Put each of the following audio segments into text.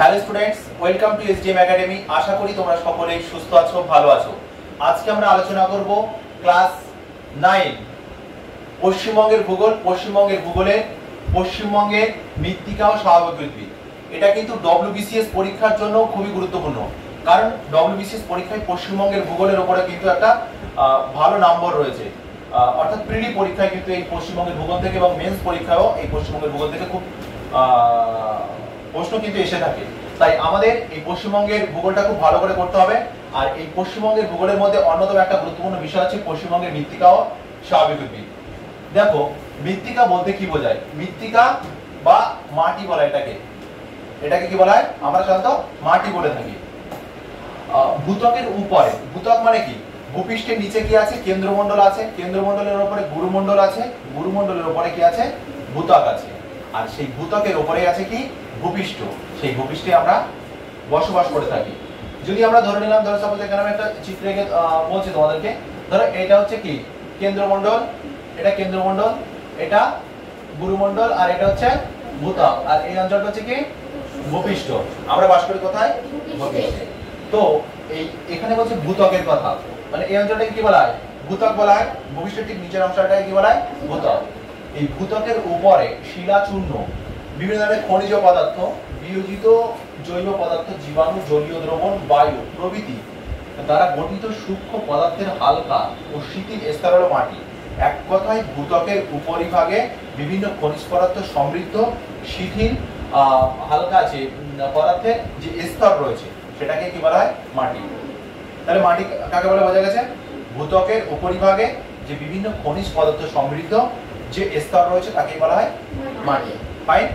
Hello students, welcome to SDM academy. আশা করি তোমরা সকলেই সুস্থ আছো, ভালো আছো। আজকে আমরা আলোচনা করব ক্লাস 9 পশ্চিমবঙ্গের ভূগোল। পশ্চিমবঙ্গের ভূগোলে পশ্চিমবঙ্গের মৃত্তিকা ও স্বাভাবিক উদ্ভিদ। এটা কিন্তু ডব্লিউবিসিএস পরীক্ষার জন্য খুবই গুরুত্বপূর্ণ, কারণ ডব্লিউবিসিএস পরীক্ষায় পশ্চিমবঙ্গের ভূগোলের উপরে কিন্তু একটা ভালো নম্বর রয়েছে। অর্থাৎ প্রিলি পরীক্ষায় কিন্তু এই পশ্চিমবঙ্গের ভূগোল থেকে এবং মেন্স পরীক্ষায়ও এই পশ্চিমবঙ্গের ভূগোল থেকে খুব প্রশ্ন কিন্তু এসে থাকে। তাই আমাদের এই পশ্চিমবঙ্গের ভূগোলটা খুব ভালো করে করতে হবে। আর এই পশ্চিমবঙ্গের ভূগোলের মধ্যে অন্যতম একটা গুরুত্বপূর্ণ বিষয় আছে পশ্চিমবঙ্গের মৃত্তিকা ও স্বাভাবিক উদ্ভিদ। দেখো, মৃত্তিকা বলতে কি বোঝায়? মৃত্তিকা বা মাটি বলা এটাকে কি বলা হয়? আমরা সাধারণত মাটি বলে থাকি। ভূত্বকের উপরে, ভূত্বক মানে কি? ভূপৃষ্ঠের নিচে কি আছে? কেন্দ্রমণ্ডল আছে, কেন্দ্রমণ্ডলের উপরে গুরুমণ্ডল আছে, গুরুমণ্ডলের উপরে কি আছে? ভূত্বক আছে। আর সেই ভূত্বকের উপরে আছে কি? ভূপৃষ্ঠ। সেই ভূপৃষ্ঠে আমরা বসবাস করে থাকি। যদি আমরা ধরে নিলাম, ধরো সাপোজ এখানে আমি একটা চিত্র এঁকে বলছি তোমাদেরকে। ধরো এটা হচ্ছে কি? কেন্দ্রমণ্ডল, এটা কেন্দ্রমণ্ডল, এটা গুরুমণ্ডল, আর এটা হচ্ছে ভূত্বক, আর এই অঞ্চলটা হচ্ছে কি? ভূপৃষ্ঠ। আমরা বাস করি কোথায়? ভূপৃষ্ঠে। তো এই এখানে বলছে ভূত্বকের কথা, মানে এই অঞ্চলটাকে কি বলা হয়? ভূত্বক বলা হয়। ভূপৃষ্ঠের ঠিক নিচের অংশটাকে কি বলা হয়? ভূত্বক। এই ভূত্বকের উপরে শিলাচূর্ণ, বিভিন্ন ধরনের খনিজ পদার্থ, বিয়োজিত জৈব পদার্থ, জীবাণু, জলীয় দ্রবণ, বায়ু প্রভৃতি দ্বারা গঠিত সূক্ষ্ম পদার্থের হালকা ও শিথিল স্তর হলো মাটি। এক কথায় ভূত্বকের উপরিভাগে বিভিন্ন খনিজ পদার্থ সমৃদ্ধ শিথিল হালকা আছে পদার্থের যে স্তর রয়েছে সেটাকে কি বলা হয়? মাটি। তাহলে মাটি কাকে বলে বোঝা গেছে? ভূত্বকের উপরিভাগে যে বিভিন্ন খনিজ পদার্থ সমৃদ্ধ যে স্তর রয়েছে তাকে বলা হয় মাটি। ফাইন।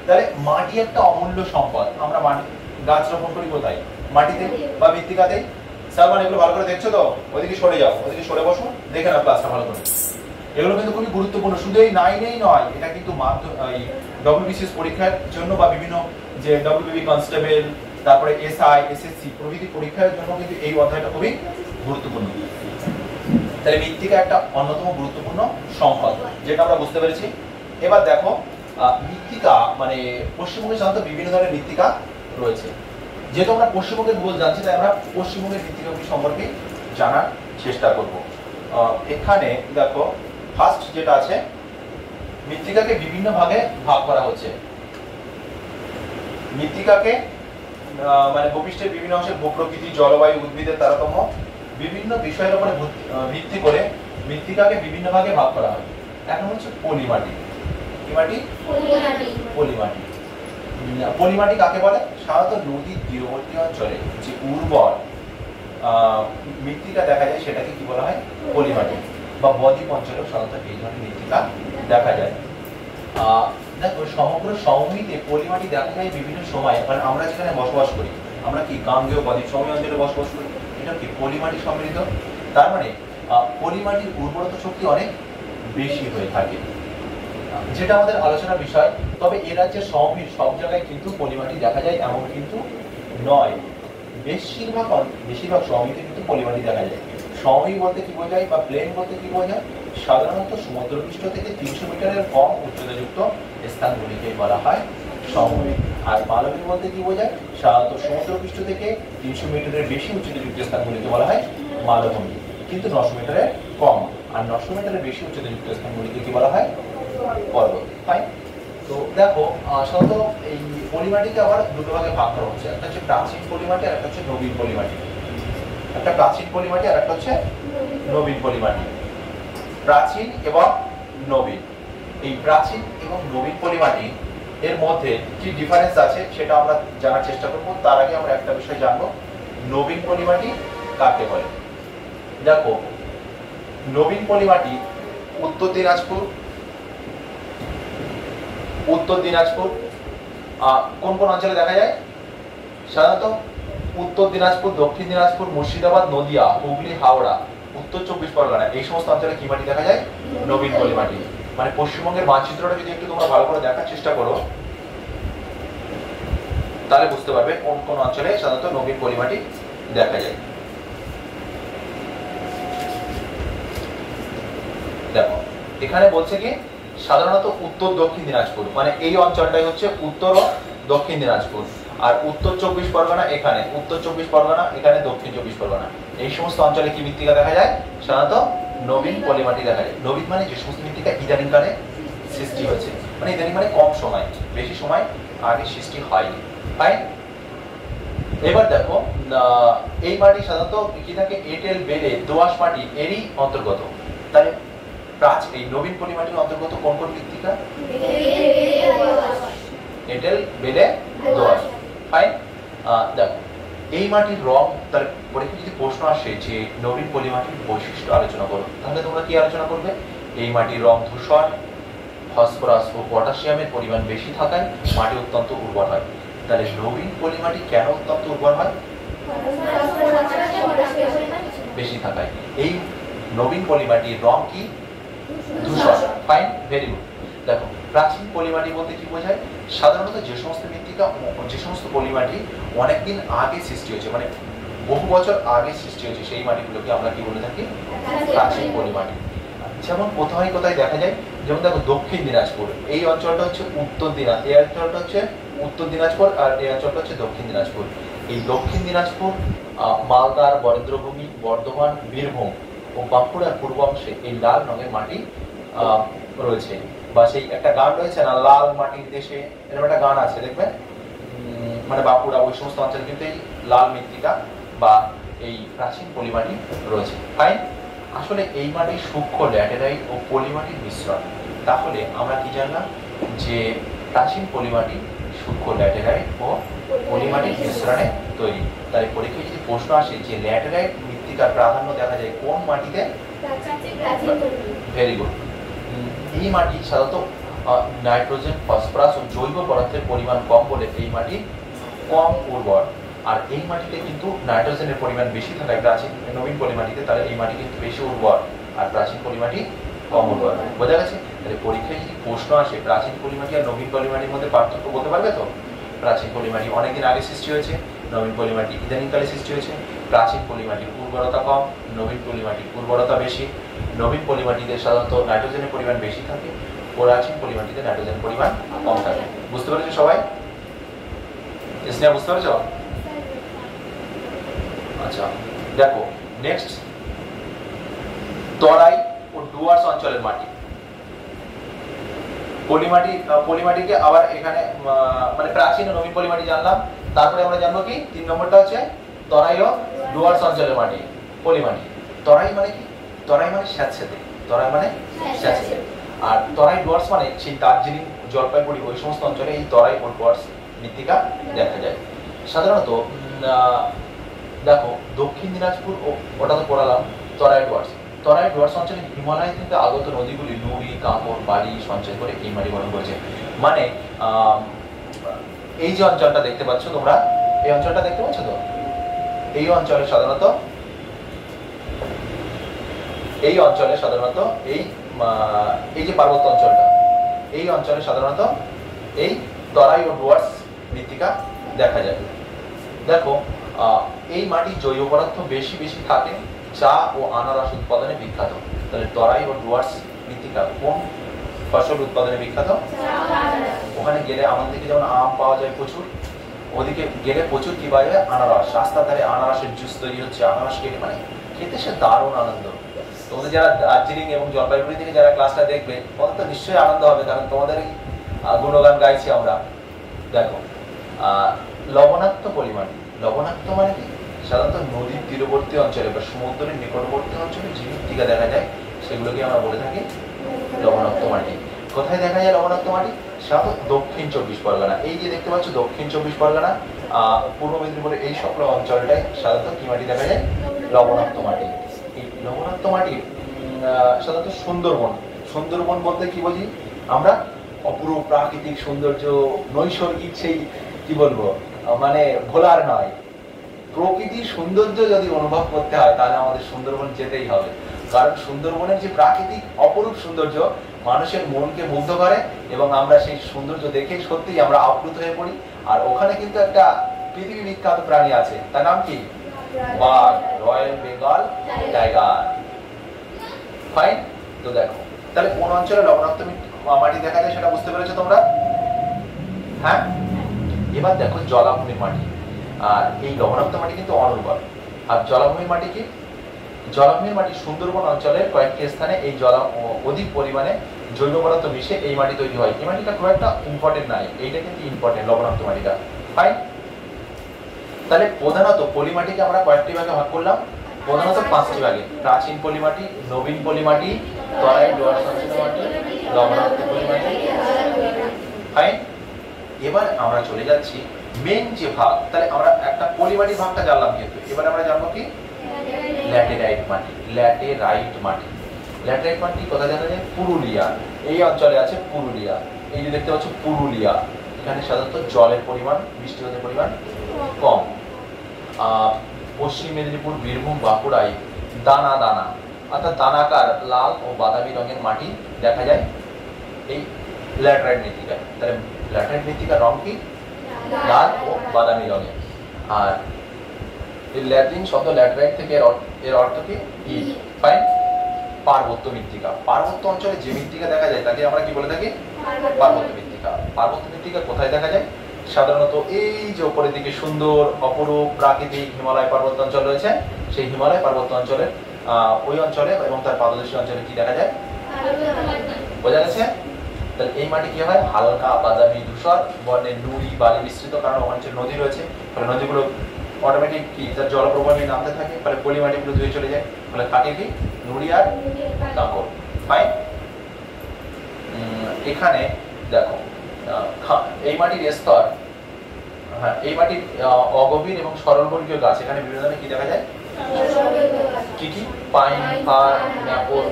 তাহলে মাটি একটা অমূল্য সম্পদ। আমরা মাটি গাছ রোপণ করি কোথায়? মাটিতে বা মৃত্তিকাতে। সালমান, এগুলো ভালো করে দেখছো তো? ওইদিকে সরে যাও, ওইদিকে সরে বসো, দেখে নাও ক্লাসটা ভালো করে। এগুলো কিন্তু খুবই গুরুত্বপূর্ণ। শুধু এই 9-এই নয়, এটা কিন্তু ডব্লিউবিসিএস পরীক্ষার জন্য বা বিভিন্ন যে ডব্লিউবিবি কনস্টেবল, তারপরে এসআই, এসএসসি প্রভৃতি পরীক্ষার জন্য কিন্তু এই অধ্যায়টা খুবই গুরুত্বপূর্ণ। তাহলে মৃত্তিকা একটা অন্যতম গুরুত্বপূর্ণ সম্পদ, যেটা আমরা বুঝতে পেরেছি। এবার দেখো, মৃত্তিকা মানে পশ্চিমবঙ্গে সাধারণত বিভিন্ন ধরনের মৃত্তিকা রয়েছে। যেহেতু আমরা পশ্চিমবঙ্গের ভূগোল জানছি, তাই আমরা পশ্চিমবঙ্গের মৃত্তিকাগুলি সম্পর্কে জানার চেষ্টা করব। এখানে দেখো, ফার্স্ট যেটা আছে, মৃত্তিকাকে বিভিন্ন ভাগে ভাগ করা হচ্ছে। মৃত্তিকাকে মানে ভূপৃষ্ঠের বিভিন্ন অংশে ভূপ্রকৃতি, জলবায়ু, উদ্ভিদের তারতম্য বিভিন্ন বিষয়ের উপরে ভিত্তি করে মৃত্তিকাকে বিভিন্ন ভাগে ভাগ করা হয়। এখন হচ্ছে পলিমাটি। কি মাটি? পলিমাটি। পলিমাটি কাকে বলে? সাধারণত নদীর তীরবর্তী অঞ্চলে যে উর্বর মৃত্তিকা দেখা যায় সেটাকে কি বলা হয়? পলিমাটি। বা বদ্বীপ অঞ্চলেও সাধারণত এই ধরনের মৃত্তিকা দেখা যায়। দেখো, সমগ্র সমভূমিতে পলিমাটি দেখা যায় বিভিন্ন সময়। মানে আমরা যেখানে বসবাস করি, আমরা কি গাঙ্গেয় বদ্বীপ সমভূমি অঞ্চলে বসবাস করি, এটা কি পলিমাটি সমৃদ্ধ। তার মানে পলিমাটির উর্বরতা শক্তি অনেক বেশি হয়ে থাকে, যেটা আমাদের আলোচনার বিষয়। তবে এ রাজ্যের সমভূমির সব জায়গায় কিন্তু পলিমাটি দেখা যায় এমন কিন্তু নয়। বেশিরভাগ সমভূমিতে কিন্তু পলিমাটি দেখা যায়। সমভূমি বলতে কি বোঝায় বা প্লেন বলতে কি বোঝায়? সাধারণত সমুদ্রপৃষ্ঠ থেকে 300 মিটারের কম উচ্চতাযুক্ত স্থানগুলিকে বলা হয় সমভূমি। আর মালভূমি বলতে কি বোঝায়? সাধারণত সমুদ্রপৃষ্ঠ থেকে 300 মিটারের বেশি উচ্চতাযুক্ত স্থানগুলিকে বলা হয় মালভূমি, কিন্তু 900 মিটারের কম। আর 900 মিটারের বেশি উচ্চতাযুক্ত স্থানগুলিকে কি বলা হয়? পর্বত। ফাইন। তো দেখো, সাধারণত এই পলিমাটিকে আবার দুটো ভাগে ভাগ করা হচ্ছে। একটা হচ্ছে প্রাচীন পলিমাটি, আর একটা হচ্ছে নবীন পলিমাটি। একটা প্রাচীন পলিমাটি আর একটা হচ্ছে নবীন পলিমাটি। প্রাচীন এবং নবীন, এই প্রাচীন এবং নবীন পলিমাটি এর মধ্যে কি ডিফারেন্স আছে সেটা আমরা জানার চেষ্টা করব। তার আগে আমরা একটা বিষয় জানবো, নবীন পলিমাটি কাকে বলে। দেখো, নবীন পলিমাটি উত্তর দিনাজপুর কোন কোন অঞ্চলে দেখা যায়? সাধারণত উত্তর দিনাজপুর, দক্ষিণ দিনাজপুর, মুর্শিদাবাদ, নদিয়া, হুগলি, হাওড়া, উত্তর 24 পরগনা, এই সমস্ত অঞ্চলে কি মাটি দেখা যায়? নবীন পলিমাটি। মানে পশ্চিমবঙ্গের মানচিত্রটা যদি একটু তোমরা ভালো করে দেখার চেষ্টা করো, তাহলে বুঝতে পারবে কোন কোন অঞ্চলে সাধারণত নবীন পলিমাটি দেখা যায়। দেখো, এখানে বলছে কি সাধারণত উত্তর দক্ষিণ দিনাজপুর, মানে এই অঞ্চলটাই হচ্ছে উত্তর ও দক্ষিণ দিনাজপুর। আর উত্তর চব্বিশ পরগনা এখানে, উত্তর চব্বিশ পরগনা এখানে, দক্ষিণ চব্বিশ পরগনা। এই সমস্ত অঞ্চলে কি মৃত্তিকা দেখা যায়? সাধারণত নবীন পলিমাটি দেখা যায়। নবীন মানে যে সমস্ত মৃত্তিকা ইদানিং কালে সৃষ্টি হয়েছে, মানে ইদানিং মানে কম সময়, বেশি সময় আগে সৃষ্টি হয়নি। ফাইন। এবার দেখো এই মাটি সাধারণত কি থাকে? এঁটেল, বেলে, দোআঁশ মাটি এরই অন্তর্গত। তাহলে এই নবীন পলিমাটির অন্তর্গত কোন কোন মৃত্তিকা? এঁটেল, বেলে, দোআঁশ। ফাইন। দেখো এই মাটির রং, তার পরীক্ষায় যদি প্রশ্ন আসে যে নবীন পলিমাটির বৈশিষ্ট্য আলোচনা করো, তাহলে তোমরা কি আলোচনা করবে? এই মাটির রং ধূসর, ফসফরাস ও পটাশিয়ামের পরিমাণ বেশি থাকায় মাটি অত্যন্ত উর্বর হয়। তাহলে নবীন পলিমাটি কেন অত্যন্ত উর্বর হয়? বেশি থাকায়। এই নবীন পলিমাটির রং কি? ধূসর। Fine, very good. দেখো প্রাচীন পলিমাটি বলতে কি বোঝায়? সাধারণত যে সমস্ত মৃত্তিকা, যে সমস্ত পলিমাটি অনেকদিন আগে সৃষ্টি হয়েছে, মানে বহু বছর আগে সৃষ্টি হয়েছে, সেই মাটিগুলোকে আমরা কি বলে থাকি? প্রাচীন পলিমাটি। যেমন কোথায় কোথায় দেখা যায়, যেমন দেখো দক্ষিণ দিনাজপুর, এই অঞ্চলটা হচ্ছে উত্তর দিনাজপুর, এই অঞ্চলটা হচ্ছে উত্তর দিনাজপুর, আর এই অঞ্চলটা হচ্ছে দক্ষিণ দিনাজপুর। এই দক্ষিণ দিনাজপুর, মালদার বরেন্দ্রভূমি, বর্ধমান, বীরভূম ও বাঁকুড়ার পূর্ব অংশে এই লাল রঙের মাটি রয়েছে। বা সেই একটা গান রয়েছে না, লাল মাটির দেশে, এরকম একটা গান আছে দেখবেন, মানে বাঁকুড়া ওই সমস্ত অঞ্চলে কিন্তু এই লাল মৃত্তিকা বা এই প্রাচীন পলিমাটি রয়েছে। ফাইন। আসলে এই মাটি সূক্ষ্ম ল্যাটেরাইট ও পলিমাটির মিশ্রণ। তাহলে আমরা কি জানলাম? যে প্রাচীন পলিমাটি সূক্ষ্ম ল্যাটেরাইট ও পলিমাটির মিশ্রণে তৈরি। তাই পরীক্ষায় যদি প্রশ্ন আসে যে ল্যাটেরাইট মৃত্তিকার প্রাধান্য দেখা যায় কোন মাটিতে? Very good. এই মাটি সাধারণত নাইট্রোজেন, ফসফরাস ও জৈব পদার্থের পরিমাণ কম বলে এই মাটি কম উর্বর। আর এই মাটিতে কিন্তু নাইট্রোজেনের পরিমাণ বেশি থাকায় প্রাচীন নবীন পলিমাটিতে, তাহলে এই মাটি কিন্তু বেশি উর্বর, আর প্রাচীন পলিমাটি কম উর্বর। বোঝা গেছে? তাহলে পরীক্ষায় যদি প্রশ্ন আসে প্রাচীন পলিমাটি আর নবীন পলিমাটির মধ্যে পার্থক্য বলতে পারবে তো? প্রাচীন পলিমাটি অনেকদিন আগে সৃষ্টি হয়েছে, নবীন পলিমাটি ইদানিংকালে সৃষ্টি হয়েছে। প্রাচীন পলিমাটির উর্বরতা কম, নবীন পলিমাটির উর্বরতা বেশি। নবীন পলিমাটিতে সাধারণত নাইট্রোজেনের পরিমাণ বেশি থাকে, প্রাচীন পলিমাটিতে নাইট্রোজেনের পরিমাণ কম থাকে। বুঝতে পেরেছো সবাই? স্নেহা বুঝতে পেরেছো? আচ্ছা দেখো নেক্সট, তরাই ও ডুয়ার্স অঞ্চলের মাটি। পলিমাটিকে আবার এখানে মানে প্রাচীন ও নবীন পলিমাটি জানলাম, তারপরে আমরা জানবো কি 3 নম্বরটা হচ্ছে তরাই ও ডুয়ার্স অঞ্চলের মাটি, পলিমাটি। তরাই মানে কি? তরাই মানে স্যাঁতসেঁতে, তরাই মানে স্যাঁতসেঁতে। আর তরাই ডুয়ার্স মানে সেই দার্জিলিং, জলপাইগুড়ি ওই সমস্ত অঞ্চলে এই তরাই ও ডুয়ার্স মৃত্তিকা দেখা যায়। সাধারণত দেখো দক্ষিণ দিনাজপুর ওটা তো পড়ালাম, তরাই ডুয়ার্স। তরাই ডুয়ার্স অঞ্চলে হিমালয় থেকে আগত নদীগুলি নুড়ি, কাঁকড়, বালি সঞ্চয় করে এই মাটি গঠন করেছে। মানে এই যে অঞ্চলটা দেখতে পাচ্ছ তোমরা, এই অঞ্চলটা দেখতে পাচ্ছ তো? এই অঞ্চলে সাধারণত এই যে পার্বত্য অঞ্চলটা, এই অঞ্চলে সাধারণত এই তরাই ও ডুয়ার্স মৃত্তিকা দেখা যায়। দেখো এই মাটি জৈব পদার্থ বেশি বেশি থাকে, চা ও আনারস উৎপাদনে বিখ্যাত। তাহলে তরাই ও ডুয়ার্স মৃত্তিকা কোন ফসল উৎপাদনে বিখ্যাত? ওখানে গেলে আমাদের দিকে যেমন আম পাওয়া যায় প্রচুর, ওদিকে গেলে প্রচুর কি পাওয়া যায়? আনারস। রাস্তার ধারে আনারসের জুস তৈরি হচ্ছে, আনারস কেটে, মানে খেতে সে দারুণ আনন্দ। তোমাদের যারা দার্জিলিং এবং জলপাইগুড়ি থেকে যারা ক্লাসটা দেখবে, তোমাদের তো নিশ্চয়ই আনন্দ হবে, কারণ তোমাদের গুণগান গাইছি আমরা। দেখো লবণাক্ত পরিমাণ, লবণাক্ত মানে কি? সাধারণত নদীর তীরবর্তী অঞ্চলে বা সমুদ্রের নিকটবর্তী অঞ্চলে যে মৃত্তিকা দেখা যায় সেগুলোকে আমরা বলে থাকি লবণাক্ত মাটি। কোথায় দেখা যায় লবণাক্ত মাটি? সাধারণত দক্ষিণ 24 পরগনা। এই যে দেখতে পাচ্ছ দক্ষিণ 24 পরগনা, পূর্ব মেদিনীপুরের এই সকল অঞ্চলটায় সাধারণত কি মাটি দেখা যায়? লবণাক্ত মাটি। এই লবণাক্ত মাটি সাধারণত সুন্দরবন, সুন্দরবন বলতে কি বুঝি আমরা? অপূর্ব প্রাকৃতিক সৌন্দর্য, নৈসর্গিক সেই কি বলবো, মানে ভোলার নয়, প্রকৃতির সৌন্দর্য যদি অনুভব করতে হয় তাহলে আমাদের সুন্দরবন যেতেই হবে। কারণ সুন্দরবনের যে প্রাকৃতিক অপরূপ সৌন্দর্য মানুষের মনকে মুগ্ধ করে, এবং আমরা সেই সৌন্দর্য দেখে সত্যিই আমরা আপ্লুত হয়ে পড়ি। আর ওখানে কিন্তু একটা পৃথিবী বিখ্যাত প্রাণী আছে, তার নাম কি? বাঘ, রয়্যাল বেঙ্গল টাইগার। ফাইন। তো দেখো তাহলে কোন অঞ্চলে লবণাক্ত মাটি দেখা যায় সেটা বুঝতে পেরেছো তোমরা? হ্যাঁ, এবার দেখো জলাভূমির মাটি। আর এই লবণাক্ত মাটি কিন্তু অনুর্বর। আর জলাভূমির মাটি কি? জলাভূমির মাটি সুন্দরবন অঞ্চলের কয়েকটি স্থানে এই অধিক পরিমাণে জৈব পদার্থ মিশে এই মাটি তৈরি হয়। এই মাটিটা খুব একটা ইম্পর্টেন্ট নাই, এইটা কিন্তু ইম্পর্টেন্ট, লবণাক্ত মাটিটা। ফাইন। তাহলে প্রধানত পলিমাটিকে আমরা কয়েকটি ভাগে ভাগ করলাম, প্রধানত 5টি ভাগে: প্রাচীন পলিমাটি, নবীন পলিমাটি, তরাই ডোয়ার সঞ্চিত মাটি, লবণাক্ত পলিমাটি। ফাইন। এবার আমরা চলে যাচ্ছি মেন যে ভাগ। তাহলে আমরা একটা পলিমাটির ভাগটা জানলাম, কিন্তু এবার আমরা জানবো কি ল্যাটেরাইট মাটি। ল্যাটেরাইট মাটি, ল্যাটেরাইট মাটি কোথায় দেখা যায়? পুরুলিয়া, এই অঞ্চলে আছে পুরুলিয়া। এই যে দেখতে পাচ্ছ পুরুলিয়া, এখানে সাধারণত জলের পরিমাণ, বৃষ্টিপাতের পরিমাণ কম। পশ্চিম মেদিনীপুর, বীরভূম, বাঁকুড়ায় দানা দানা অর্থাৎ দানাকার লাল ও বাদামি রঙের মাটি দেখা যায় এই ল্যাটেরাইট মৃত্তিকায়। তাহলে ল্যাটেরাইট মৃত্তিকার রং কি? লাল ও বাদামি রঙের। আর এই ল্যাটিন শব্দ ল্যাটেরাইট থেকে এর অর্থ কি? ইট। ফাইন। পার্বত্য মৃত্তিকা, পার্বত্য অঞ্চলে যে মৃত্তিকা দেখা যায় তাকে আমরা কি বলে থাকি? পার্বত্য মৃত্তিকা। পার্বত্য মৃত্তিকা কোথায় দেখা যায়? সাধারণত এই যে উপরের দিকে সুন্দর অপরূপ প্রাকৃতিক হিমালয় পার্বত্য অঞ্চল রয়েছে, সেই হিমালয় পার্বত্য অঞ্চলের ওই অঞ্চলে এবং তার পাদদেশী অঞ্চলে কি দেখা যায়? বোঝা গেছে? তাহলে এই মাটি কি হয়? হালকা বাদামি ধূসর বর্ণের, নুড়ি বালি মিশ্রিত, কারণ ওখানে নদী রয়েছে, ফলে নদীগুলো অটোমেটিক কি তার জলপ্রবাহ নিয়ে নামতে থাকে, ফলে পলি মাটিগুলো ধুয়ে চলে যায়, ফলে থাকে কি নুড়ি আর কাঁকড়। ফাইন। এখানে দেখো এই মাটির স্তর, হ্যাঁ এই মাটির অগভীর এবং সরলবর্গীয় গাছ এখানে বিভিন্ন ধরনের কি দেখা যায়? কি কি? Pine, fir, maple,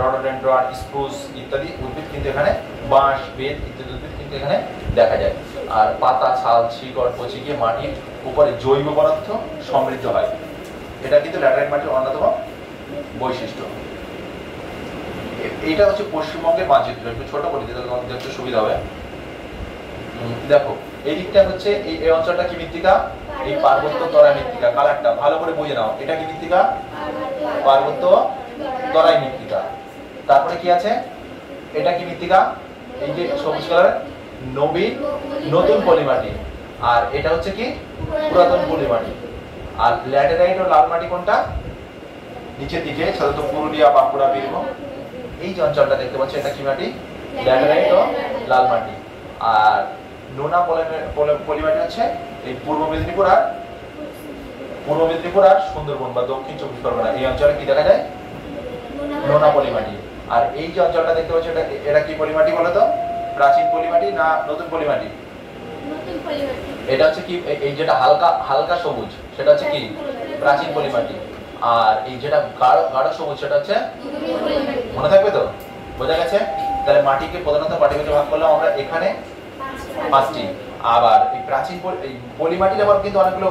rhododendron, spruce ইত্যাদি উদ্ভিদ কিন্তু এখানে, বাঁশ, বেত ইত্যাদি উদ্ভিদ কিন্তু এখানে দেখা যায়। আর পাতা, ছাল, শিকড় পচে গিয়ে মাটির উপরে জৈব পদার্থ সমৃদ্ধ হয়। এটা কিন্তু ল্যাটেরাইট মাটির অন্যতম বৈশিষ্ট্য। এটা হচ্ছে পশ্চিমবঙ্গের মানচিত্র, একটু ছোট করে দিতে তোমাদের দেখতে সুবিধা হবে। দেখো এই দিকটা হচ্ছে এই অঞ্চলটা কি মৃত্তিকা? এই পার্বত্য তরাই মৃত্তিকা। কালারটা ভালো করে বুঝে নাও, এটা কি মৃত্তিকা? পার্বত্য তরাই মৃত্তিকা। তারপরে কি আছে? এটা কি মৃত্তিকা? এই যে সবুজ কালার নবীন নতুন পলিমাটি। আর এটা হচ্ছে কি পুরাতন পলিমাটি। আর ল্যাটেরাইট ও লাল মাটি কোনটা? নিচের দিকে, সাধারণত পুরুলিয়া, বাঁকুড়া, বীরভূম এই যে অঞ্চলটা দেখতে পাচ্ছ, এটা কি মাটি? ল্যাটেরাইট ও লাল মাটি। আর নোনা পলিমাটি হচ্ছে এই পূর্ব মেদিনীপুর আর সুন্দরবন বা দক্ষিণ 24 পরগনা এই অঞ্চলে কি দেখা যায়? নোনা পলিমাটি। আর এই যে অঞ্চলটা দেখতে পাচ্ছ, এটা কি পলিমাটি বলো তো? প্রাচীন পলিমাটি না নতুন পলিমাটি? এটা হচ্ছে কি এই যেটা হালকা হালকা সবুজ সেটা হচ্ছে কি প্রাচীন পলিমাটি। আর এই যেটা গাঢ় সবুজ সেটা হচ্ছে, মনে থাকবে তো? বোঝা গেছে? তাহলে মাটিকে প্রধানত পাটিগত ভাগ করলাম আমরা এখানে 5টি। আবার এই প্রাচীন পলিমাটির আবার কিন্তু অনেকগুলো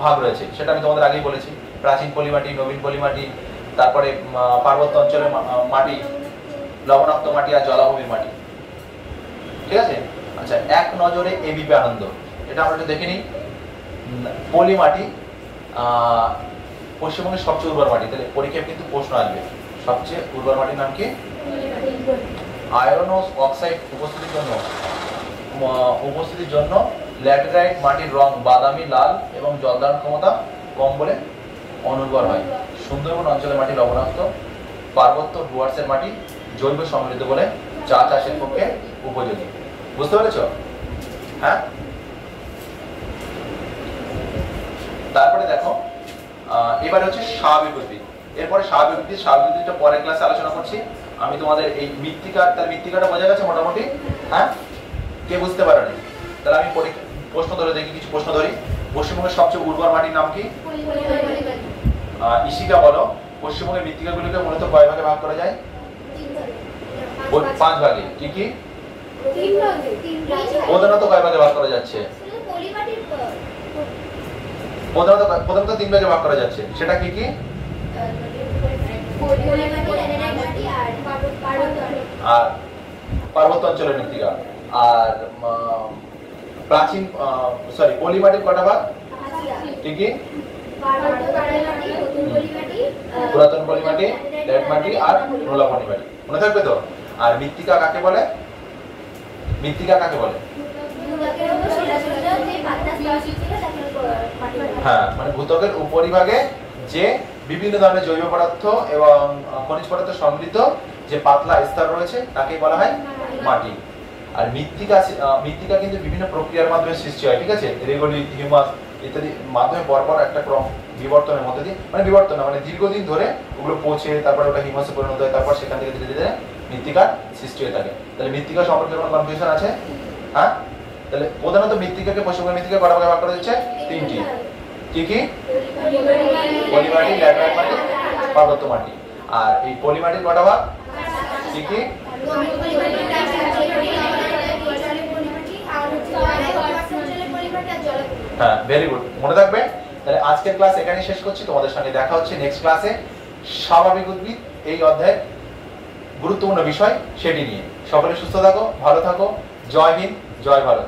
ভাগ রয়েছে, সেটা আমি তোমাদের আগেই বলেছি। প্রাচীন পলিমাটি, নবীন পলিমাটি, তারপরে পার্বত্য অঞ্চলের মাটি, লবণাক্ত মাটি আর জলাভূমির মাটি। ঠিক আছে? আচ্ছা, এক নজরে এবিপি আনন্দ, এটা আমরা একটু দেখে নিই। পলিমাটি পশ্চিমবঙ্গের সবচেয়ে উর্বর মাটি। তাহলে পরীক্ষায় কিন্তু প্রশ্ন আসবে, সবচেয়ে উর্বর মাটির নাম কি? আয়রন ও অক্সাইড উপস্থিতির জন্য ল্যাটেরাইট মাটির রং বাদামি, লাল এবং জলধারণ ক্ষমতা কম বলে অনুর্বর হয়। সুন্দরবন অঞ্চলের মাটি লবণাক্ত, পার্বত্য ডুয়ার্সের মাটি জৈব সমৃদ্ধ বলে চা চাষের পক্ষে উপযোগী। বুঝতে পেরেছ? হ্যাঁ। তারপরে দেখো এবারে হচ্ছে স্বাভাবিক উদ্ভিদ। এরপরে স্বাভাবিক উদ্ভিদটা পরের ক্লাসে আলোচনা করছি। আমি তোমাদের এই মৃত্তিকাটা বোঝা গেছে মোটামুটি? হ্যাঁ, কে বুঝতে পারেনি? তাহলে আমি প্রশ্ন ধরে দেখি, কিছু প্রশ্ন ধরি। পশ্চিমবঙ্গের সবচেয়ে উর্বর মাটির নাম কি? ইশিকা বলো। পশ্চিমবঙ্গের মৃত্তিকাগুলিকে মূলত কয় ভাগে ভাগ করা যায়? 5 ভাগে। কি কি? প্রধানত কয় ভাগে ভাগ করা যাচ্ছে? প্রধানত 3 ভাগে ভাগ করা যাচ্ছে। সেটা কি কি? আর পার্বত্য অঞ্চলের মৃত্তিকা। আর প্রাচীন পলিমাটির কটা ভাগ? কি কি? পুরাতন পলিমাটি, ল্যাটেরাইট মাটি আর নোনা পলিমাটি। মনে থাকবে তো? আর মৃত্তিকা কাকে বলে? হ্যাঁ, মানে ভূত্বকের উপরিভাগে যে বিভিন্ন ধরনের জৈব পদার্থ এবং খনিজ পদার্থ সমৃদ্ধ যে পাতলা স্তর রয়েছে তাকে বলা হয় মাটি। আর মৃত্তিকা কিন্তু বিভিন্ন প্রক্রিয়ার মাধ্যমে সৃষ্টি হয়, ঠিক আছে? রেগোলিথ, হিউমাস ইত্যাদি মাধ্যমে পরপর একটা ক্রম বিবর্তনের মধ্যে দিয়ে, মানে বিবর্তন মানে দীর্ঘদিন ধরে ওগুলো পৌঁছে তারপর ওটা হিউমাসে পরিণত হয়, তারপর সেখান থেকে ধীরে ধীরে মৃত্তিকার সৃষ্টি হয়ে থাকে। তাহলে মৃত্তিকা সম্পর্কে কোনো কনফিউশন আছে? হ্যাঁ, তাহলে প্রধানত মৃত্তিকাকে পশ্চিমবঙ্গের মৃত্তিকা কটা ভাগে ভাগ করা হচ্ছে? তিনটি। কি কি? পলি মাটি, ল্যাটেরাইট মাটি, পার্বত্য মাটি। আর এই পলি মাটির কটা ভাগ? কি কি? হ্যাঁ, ভেরি গুড, মনে থাকবে। তাহলে আজকের ক্লাস এখানেই শেষ করছি, তোমাদের সঙ্গে দেখা হচ্ছে নেক্সট ক্লাসে স্বাভাবিক উদ্ভিদ এই অধ্যায়ের গুরুত্বপূর্ণ বিষয় সেটি নিয়ে। সকলে সুস্থ থাকো, ভালো থাকো। জয় হিন্দ, জয় ভারত।